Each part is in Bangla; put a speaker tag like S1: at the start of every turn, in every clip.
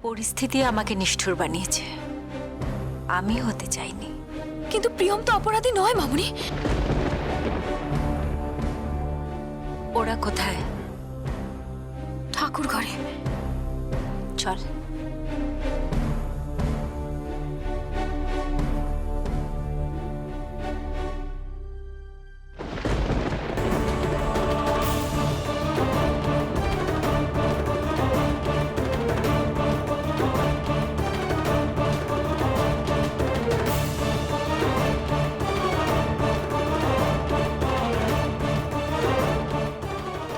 S1: পরিস্থিতি আমাকে নিষ্ঠুর বানিয়েছে, আমি হতে চাইনি।
S2: কিন্তু প্রিয়ম তো অপরাধী নয় মামুনি।
S1: ওরা কোথায়?
S2: ঠাকুর ঘরে।
S1: চল।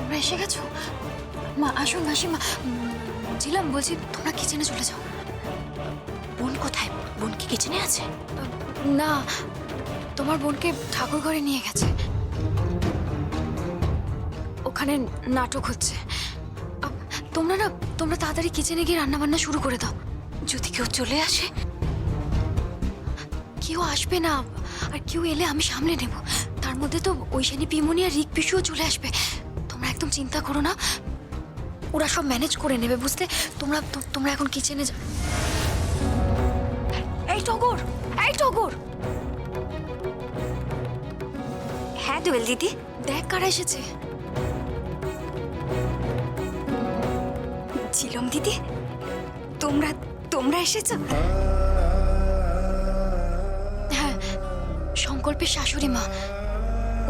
S2: তোমরা এসে গেছো? মা আসুন মাসিমা। ছিলাম বলছি তোমরা কিচেনে চলে যাও।
S1: বোন কোথায়? বোন কি কিচেনে আছে?
S2: না, তোমার বোনকে ঠাকুর ঘরে নিয়ে গেছে, ওখানে নাটক হচ্ছে। তোমরা তাড়াতাড়ি কিচেনে গিয়ে রান্না বান্না শুরু করে দাও।
S1: যদি কেউ চলে আসে?
S2: কেউ আসবে না, আর কেউ এলে আমি সামলে নেব। তার মধ্যে তো ঐশানী পিমনি আর রিক পিসুও চলে আসবে। তোমরা একদম চিন্তা করো না, ওরা সব ম্যানেজ করে নেবে, বুঝতে? তোমরা এখন কিচেনে যাও। এই টগর, এই টগর।
S1: হ্যাঁ দোয়েল দিদি।
S2: দেখ কারা এসেছে।
S1: ঝিলম দিদি, তোমরা এসেছো?
S2: হ্যাঁ, সংকল্পের শাশুড়ি মা,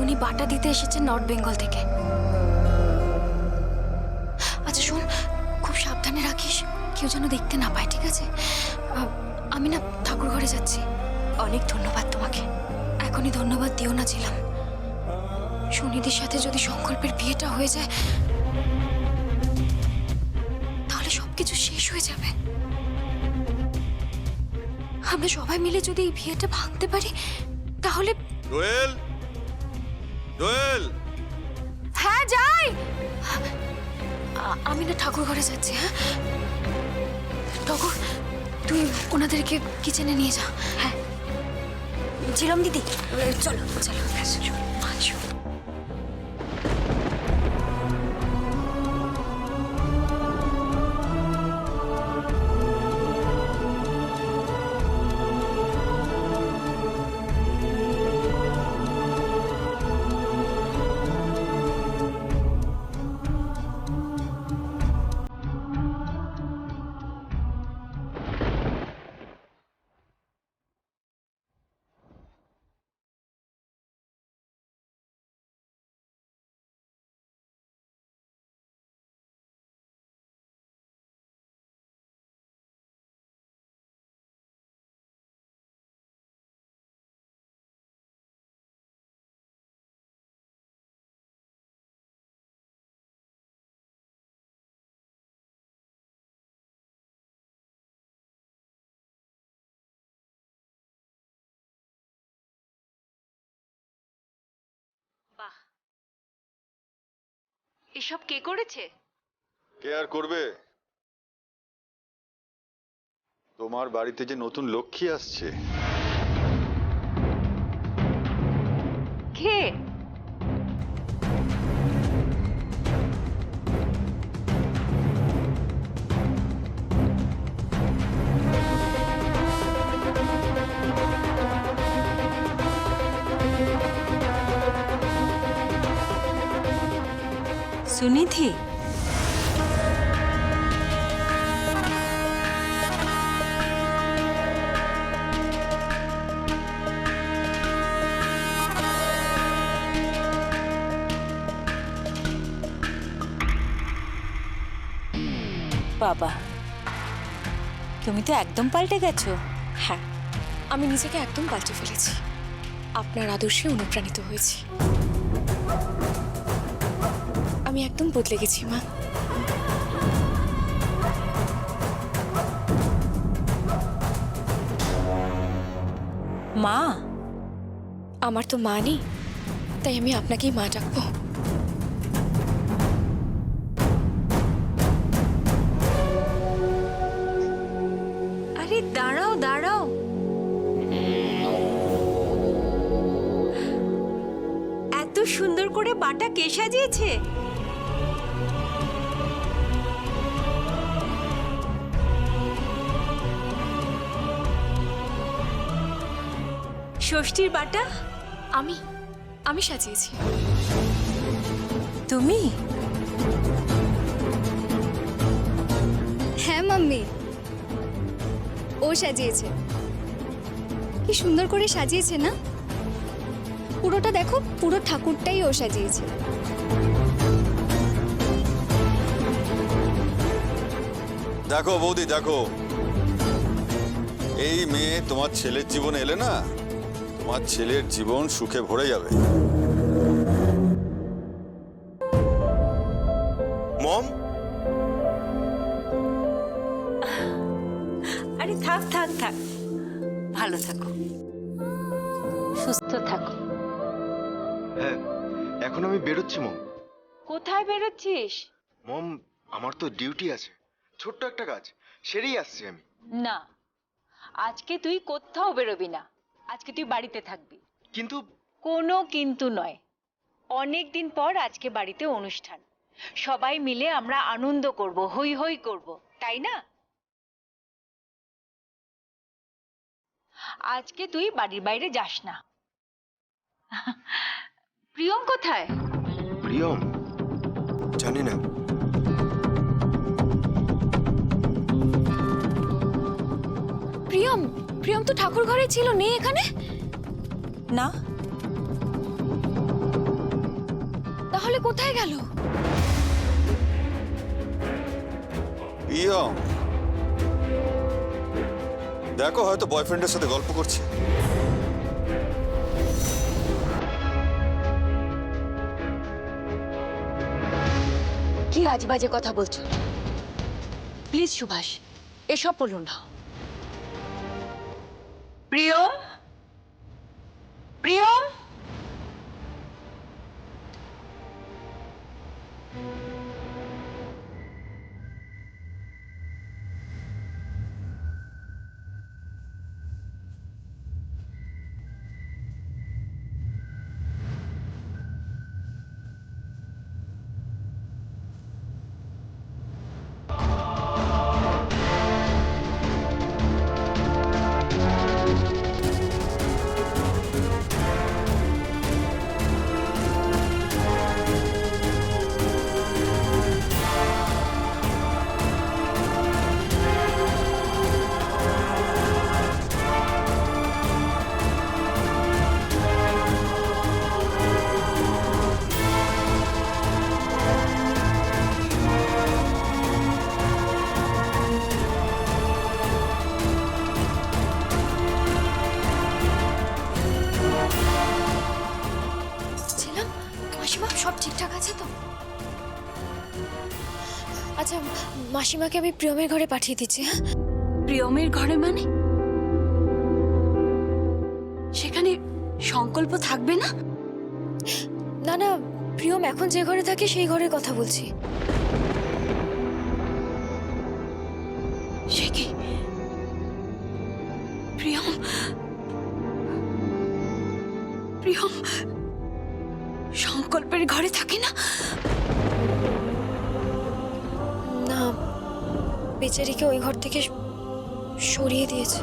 S2: উনি বাটা দিতে এসেছেন নর্থ বেঙ্গল থেকে। আচ্ছা শোন, খুব সাবধানে রাখিস, কেউ যেন দেখতে না পায়, ঠিক আছে? আমি না ঠাকুর ঘরে যাচ্ছি।
S1: অনেক ধন্যবাদ তোমাকে।
S2: এখনই ধন্যবাদ দিও না ছিলাম। সুনিধির সাথে যদি সংকল্পের বিয়েটা হয়ে যায় তাহলে সবকিছু শেষ হয়ে যাবে। আমরা সবাই মিলে যদি এই বিয়েটা ভাঙতে পারি তাহলে।
S3: দোয়েল, দোয়েল।
S2: হ্যাঁ যাই। আমি না ঠাকুর ঘরে যাচ্ছি। হ্যাঁ টগর, তুই ওনাদেরকে কিচেনে নিয়ে যা।
S1: হ্যাঁ ঝিলম দিদি, চলো চলো আসো। বাহ, এসব কে করেছে?
S3: কে আর করবে? তোমার বাড়িতে যে নতুন লক্ষ্মী আসছে।
S1: কে? সুনিধি? বাবা, তুমি তো একদম পাল্টে গেছো।
S2: হ্যাঁ, আমি নিজেকে একদম পাল্টে ফেলেছি, আপনার আদর্শে অনুপ্রাণিত হয়েছি। আমি একদম বদলে গেছি মা।
S1: মা?
S2: আমার তো মা নেই, তাই আমি আপনাকেই মা ডাকবো।
S1: আরে দাঁড়াও দাঁড়াও, এত সুন্দর করে বাটা কে সাজিয়েছে? ষষ্ঠীর বাটা
S2: আমি সাজিয়েছি।
S1: তুমি?
S4: হ্যাঁ মাম্মি, ও সাজিয়েছে। কি সুন্দর করে সাজিয়েছে না? পুরোটা দেখো, পুরো ঠাকুরটাই ও সাজিয়েছে।
S3: দেখো বৌদি, দেখো, এই মেয়ে তোমার ছেলের জীবনে এলে না, তোমার ছেলের জীবন সুখে ভরে যাবে।
S5: মম,
S1: আরে থাক থাক থাক, ভালো থাকো, সুস্থ থাকো।
S5: হ্যাঁ এখন আমি বেরোচ্ছি মম।
S1: কোথায় বেরোচ্ছিস?
S5: মম, আমার তো ডিউটি আছে, ছোট্ট একটা কাজ, সেরেই আসছি আমি।
S1: না, আজকে তুই কোথাও বেরোবি না, আজকে তুই বাড়িতে থাকবি।
S5: কিন্তু
S1: কোনো কিন্তু নয়, অনেক দিন পর আজকে বাড়িতে অনুষ্ঠান, সবাই মিলে আমরা আনন্দ করব, হই হই করব, তাই না? আজকে তুই বাড়ির বাইরে যাস না। প্রিয়ম কোথায়?
S5: প্রিয়ম, জানি না।
S2: প্রিয়ম তো ঠাকুর ঘরে ছিল, নেই এখানে?
S1: না,
S2: তাহলে কোথায় গেল?
S3: প্রিয়ম, দেখো হয়তো বয়ফ্রেন্ডের সাথে গল্প করছে।
S1: কি আজেবাজে কথা বলছো? প্লিজ সুভাষ, এসব বলো না। প্রিয়ম, প্রিয়ম,
S2: মাসিমা সব ঠিকঠাক আছে তো? আচ্ছা মাসিমাকে আমি প্রিয়মের ঘরে পাঠিয়ে দিচ্ছি। হ্যাঁ,
S1: প্রিয়মের ঘরে মানে? সেখানে সংকল্প থাকবে না?
S2: না না, প্রিয়ম এখন যে ঘরে থাকে সেই ঘরের কথা বলছি।
S1: সে কি? প্রিয়ম, প্রিয়ম সংকল্পের ঘরে থাকে না?
S2: না, বেচারিকে ওই ঘর থেকে সরিয়ে দিয়েছে।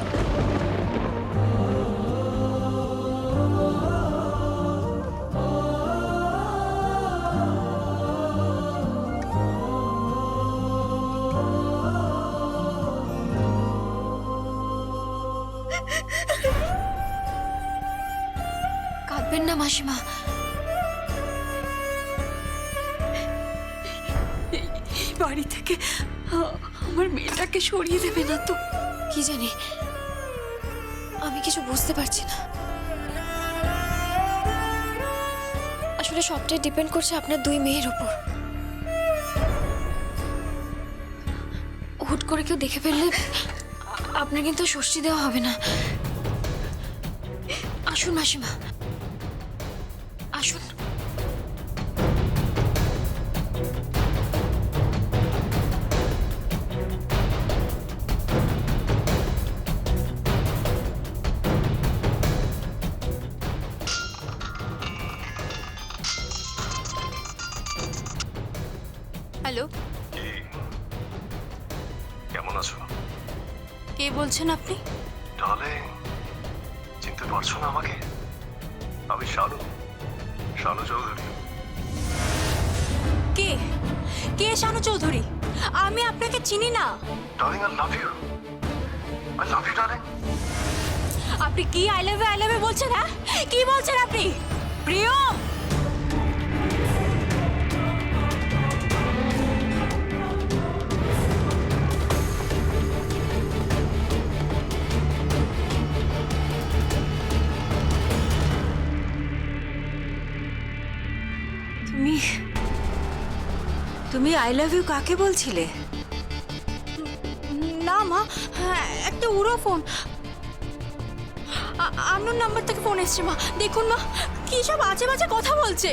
S2: কাঁদবেন না মাসিমা,
S1: এই বাড়ি থেকে আমার মেয়েটাকে সরিয়ে দেবে না তো?
S2: কি জানি, আমি কিছু বুঝতে পারছি না। আসলে সবটাই ডিপেন্ড করছে আপনার দুই মেয়ের উপর। হুট করে কেউ দেখে ফেললে আপনার কিন্তু ষষ্ঠী দেওয়া হবে না। আসুন মাসিমা, আসুন।
S1: হ্যালো,
S6: কেমন আছো?
S1: কে বলছেন আপনি?
S6: তাহলে চিনতে পারছো না আমাকে? আমি শানু, শানু চৌধুরী।
S7: কে কে শানু চৌধুরী? আমি আপনাকে চিনি না।
S6: Darling, I love you. I love you darling.
S7: আপনি কি আই লাভ ইউ বলছেন? হ্যাঁ, কি বলছেন আপনি? প্রিয়ম, তুমি তুমি আই লাভ ইউ কাকে বলছিলে?
S2: না মা, হ্যাঁ, একটা উড়ো ফোন, আননোন নাম্বার থেকে ফোন এসছে মা। দেখুন মা,
S7: কি সব আজে বাজে কথা বলছে।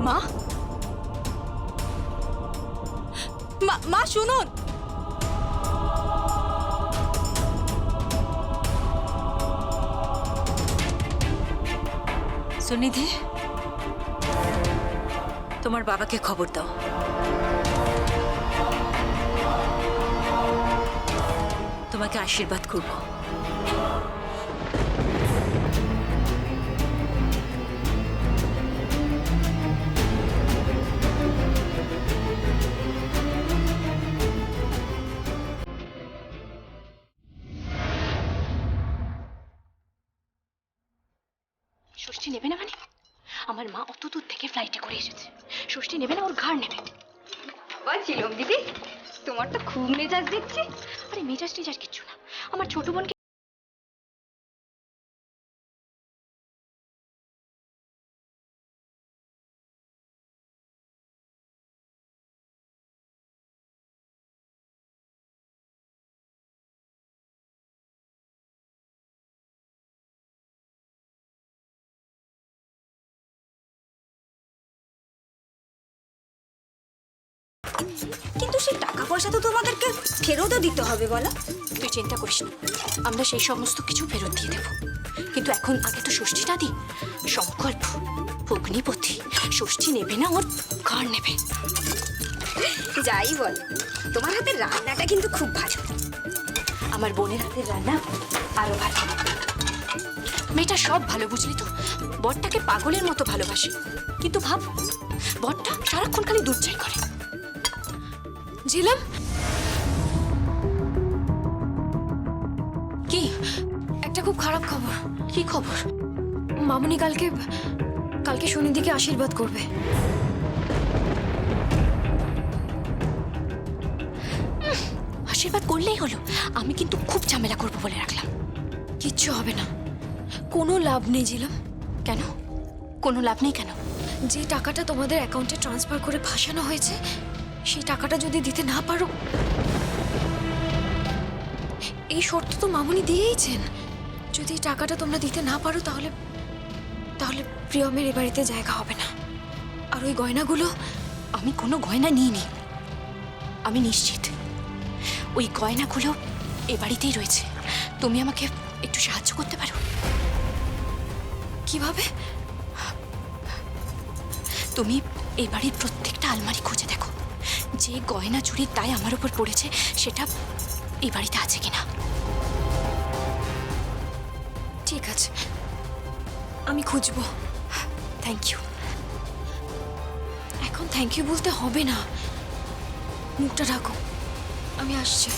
S7: মা, মা শুনুন। সুনিধি, তোমার বাবাকে খবর দাও। তোমাকে আশীর্বাদ করব।
S2: ষষ্ঠী নেবে না মানে? আমার মা অত দূর থেকে ফ্লাইটে করে এসেছে, ষষ্ঠী নেবে না, ওর ঘাড় নেবে।
S4: বাবা ছিলাম দিদি, তোমার তো খুব মেজাজ দেখছি।
S2: আরে মেজাজ টেজাজ কিচ্ছু না, আমার ছোট বোনকে
S7: কিন্তু সেই টাকা পয়সা তো তোমাদেরকে ফেরতও দিতে হবে, বলো?
S2: তুই চিন্তা করিস না, আমরা সেই সমস্ত কিছু ফেরত দিয়ে দেব। কিন্তু এখন আগে তো ষষ্ঠীটা দিই। সংকল্প, ভগ্নিপতি, ষষ্ঠী নেবে না, ওর ঘাড় নেবে।
S4: যাই বল, তোমার হাতের রান্নাটা কিন্তু খুব ভালো।
S2: আমার বোনের হাতের রান্না আরো ভালো। মেয়েটা সব ভালো, বুঝলি তো? বরটাকে পাগলের মতো ভালোবাসে, কিন্তু ভাব, বরটা সারাক্ষণ খালি দুধ চাই করে। ঝিলাম, কি একটা খুব খারাপ খবর। কি খবর? মামুনি কালকে সুনিধিকে আশীর্বাদ করবে। আশীর্বাদ করলেই হলো, আমি কিন্তু খুব ঝামেলা করবো বলে রাখলাম। কিচ্ছু হবে না, কোনো লাভ নেই ঝিলাম। কেন? কোনো লাভ নেই কেন? যে টাকাটা তোমাদের অ্যাকাউন্টে ট্রান্সফার করে ফাঁসানো হয়েছে, সেই টাকাটা যদি দিতে না পারো, এই শর্ত তো মামুনি দিয়েইছেন। যদি এই টাকাটা তোমরা দিতে না পারো, তাহলে প্রিয়মের এ বাড়িতে জায়গা হবে না। আর ওই গয়নাগুলো, আমি কোনো গয়না নিইনি, আমি নিশ্চিত ওই গয়নাগুলো এ বাড়িতেই রয়েছে। তুমি আমাকে একটু সাহায্য করতে পারো? কিভাবে? তুমি এই বাড়ির প্রত্যেকটা আলমারি খুঁজে দেখো, যে গয়না চুরির দায় আমার উপর পড়েছে সেটা এই বাড়িতে আছে কিনা। ঠিক আছে, আমি খুঁজবো। Thank you. এখন থ্যাংক ইউ বলতে হবে না, মুখটা রাখো, আমি আসছি।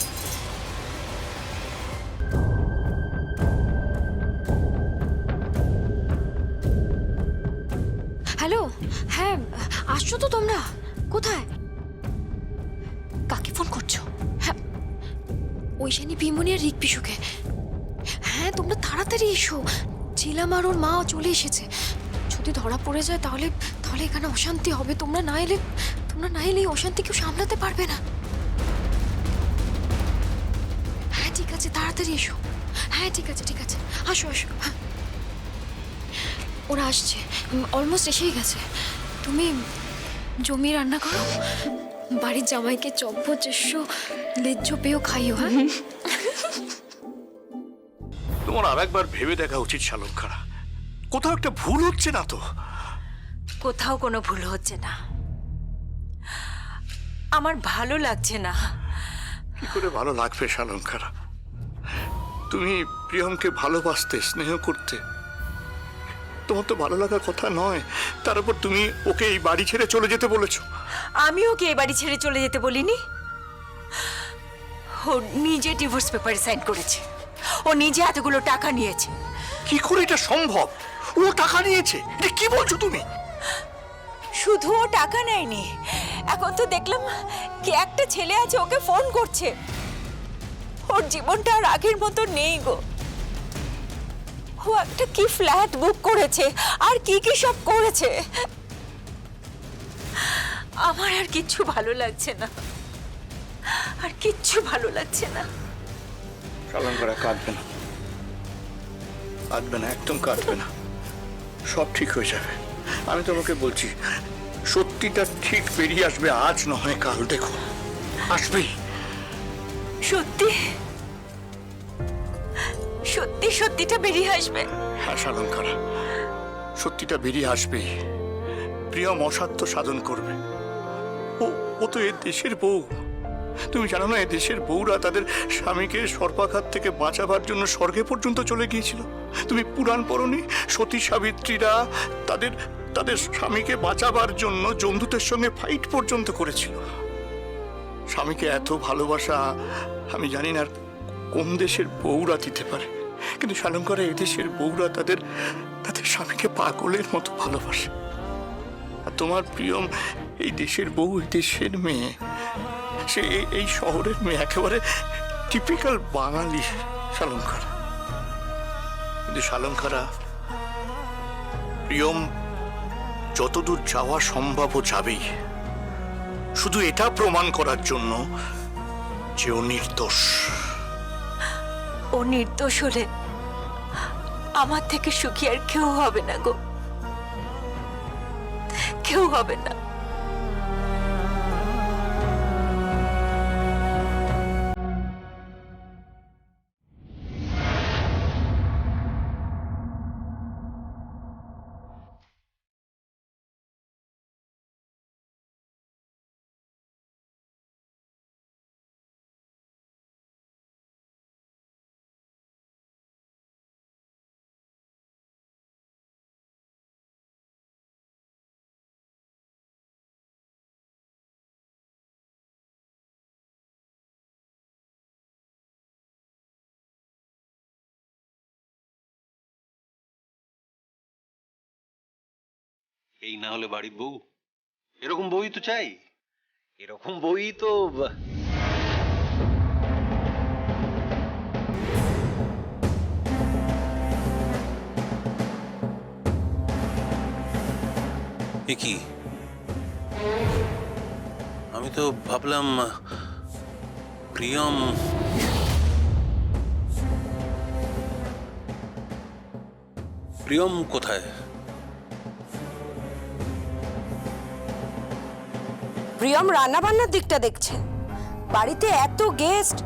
S2: হ্যালো, হ্যাঁ আসছো তো তোমরা? কোথায়? কাকে ফোন করছো? হ্যাঁ, ঐশানী, পিমনি আর রিক পিসুকে। হ্যাঁ, তোমরা তাড়াতাড়ি এসো, ঝিলাম আর ওর মা চলে এসেছে। যদি ধরা পড়ে যায় তাহলে এখানে অশান্তি হবে। তোমরা না এলে এই অশান্তি কেউ সামলাতে পারবে না। হ্যাঁ ঠিক আছে, তাড়াতাড়ি এসো। হ্যাঁ ঠিক আছে, আসো। হ্যাঁ, ওরা আসছে, অলমোস্ট এসেই গেছে। তুমি জমি রান্না করো, বাড়ির জামাইকে চব্য চেষ্য লেজ্জ পেয়েও খাইও। হ্যাঁ,
S6: তোমার আর একবার ভেবে দেখা উচিত শালুখারা, কোথাও একটা ভুল হচ্ছে না তো?
S7: কোথাও কোনো ভুল হচ্ছে না।
S1: আমার ভালো লাগছে না।
S8: কি করে ভালো লাগবে শালঙ্কারা? তুমি প্রিয়মকে ভালোবাসতে, স্নেহ করতে, তোমার তো ভালো লাগার কথা নয়। তার উপর তুমি ওকে এই বাড়ি ছেড়ে চলে যেতে বলেছো।
S1: আমি ওকে এই বাড়ি ছেড়ে চলে যেতে বলিনি। ও নিজে ডিভোর্স পেপারে সাইন করেছে, ও নিজে এতগুলো টাকা নিয়েছে।
S8: কি করে এটা সম্ভব? ও টাকা নিয়েছে? এটা কি বলছো তুমি?
S1: শুধু ও টাকা নেয়নি, এখন তো দেখলাম কি একটা ছেলে আছে ওকে ফোন করছে। ওর জীবনটা আর আগের মতো নেই গো। ও একটা কি ফ্ল্যাট বুক করেছে, আর কি কি সব করেছে। আমার আর কিচ্ছু ভালো লাগছে না, আর কিচ্ছু ভালো লাগছে না।
S8: শালঙ্কারা কাঁদবে না, কাঁদবে না, একদম কাঁদবে না, সব ঠিক হয়ে যাবে। আমি তোমাকে বলছি, সত্যিটা ঠিক বেরিয়ে আসবে, আজ নয় কাল, দেখো আসবেই।
S1: সত্যি সত্যি সত্যিটা বেরিয়ে আসবে।
S8: হ্যাঁ শালঙ্কারা, সত্যিটা বেরিয়ে আসবেই। প্রিয়ম অসাধ্য সাধন করবে। ও তো এ দেশের বউ। তুমি জানো না, এ দেশের বউরা তাদের স্বামীকে সর্পাঘাত থেকে বাঁচাবার জন্য স্বর্গে পর্যন্ত চলে গিয়েছিল। তুমি পুরাণ পড়নি? সতী সাবিত্রীরা তাদের তাদের স্বামীকে বাঁচাবার জন্য জমদূতের সঙ্গে ফাইট পর্যন্ত করেছিল। স্বামীকে এত ভালোবাসা আমি জানি না কোন দেশের বউরা দিতে পারে, কিন্তু শালঙ্কারা এদেশের বউরা তাদের তাদের স্বামীকে পাগলের মতো ভালোবাসে। আর তোমার প্রিয়ম এই দেশের বউ, এই দেশের মেয়ে, সে এই শহরের মেয়ে, একেবারে টিপিক্যাল বাঙালি শালঙ্কারা। কিন্তু শালঙ্কারা, প্রিয়ম যতদূর যাওয়া সম্ভব ও যাবেই, শুধু এটা প্রমাণ করার জন্য যে ও নির্দোষ।
S1: ও নির্দোষ হলে আমার থেকে সুখী আর কেউ হবে না গো, কেউ হবে না।
S6: এই না হলে বাড়ির বউ? এরকম বউই তো চাই, এরকম বউই তো। এ কি, আমি তো ভাবলাম প্রিয়ম। প্রিয়ম কোথায়?
S9: প্রিয়ম রান্না বান্নার দিকটা দেখছে। বাড়িতে এত গেস্ট,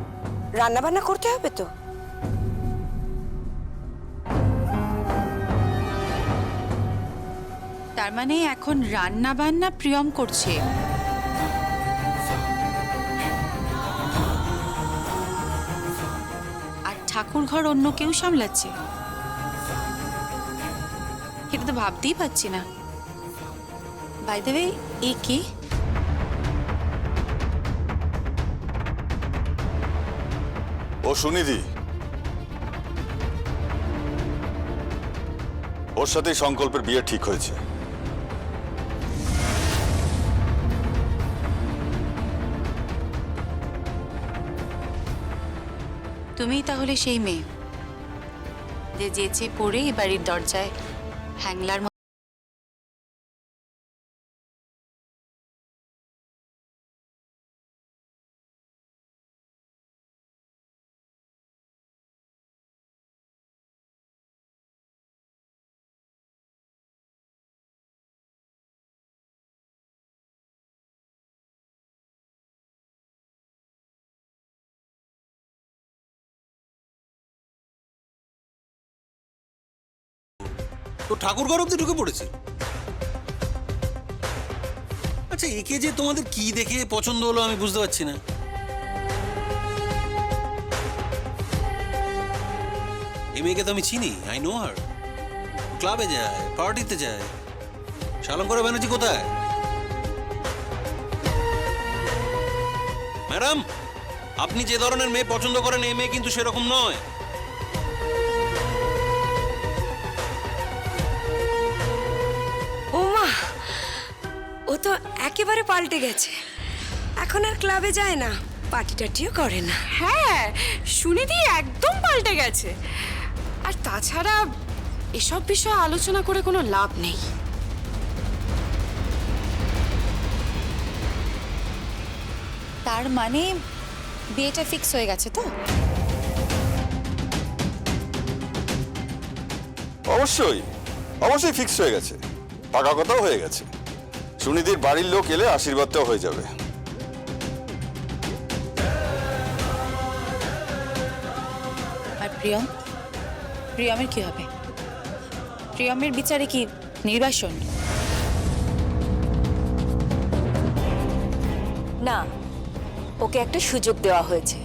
S9: রান্না বান্না করতে হবে তো।
S7: তার মানে এখন রান্না বান্না প্রিয়ম করছে। আর ঠাকুর ঘর অন্য কেউ সামলাচ্ছে? এটা তো ভাবতেই পারছি না। বাই দ্য ওয়ে, এ কে?
S3: ও সুনিধি, ওর সাথেই সংকল্পের বিয়ে ঠিক হয়েছে।
S7: তুমিই তাহলে সেই মেয়ে যে যেচে পড়ে এ বাড়ির দরজায় হ্যাংলার
S6: তো ঠাকুর ঘর অব্দি ঢুকে পড়েছে। আচ্ছা, একে যে তোমাদের কি দেখে পছন্দ হলো আমি বুঝতে পারছি না। এই মেয়েকে তো আমি চিনি, আই নো হার। ক্লাবে যায়, পার্টিতে যায়। শালঙ্করা ব্যানার্জি কোথায়? ম্যাডাম, আপনি যে ধরনের মেয়ে পছন্দ করেন এই মেয়ে কিন্তু সেরকম নয়।
S9: ও মা, ও তো একেবারে পাল্টে গেছে। এখন আর ক্লাবে যায় না, পার্টি টাটিও করে না।
S10: হ্যাঁ, সুনিধি একদম পাল্টে গেছে। আর তাছাড়া এসব বিষয়ে আলোচনা করে কোনো লাভ নেই।
S7: তার মানে বিয়েটা ফিক্স হয়ে গেছে তো?
S3: অবশ্যই অবশ্যই ফিক্স হয়ে গেছে, পাকা কথাও হয়ে গেছে। সুনিধির বাড়ির লোক এলে আশীর্বাদটাও হয়ে যাবে।
S7: আর প্রিয়মের কি হবে? প্রিয়মের বিচারে কি নির্বাসন?
S1: না, ওকে একটা সুযোগ দেওয়া হয়েছে।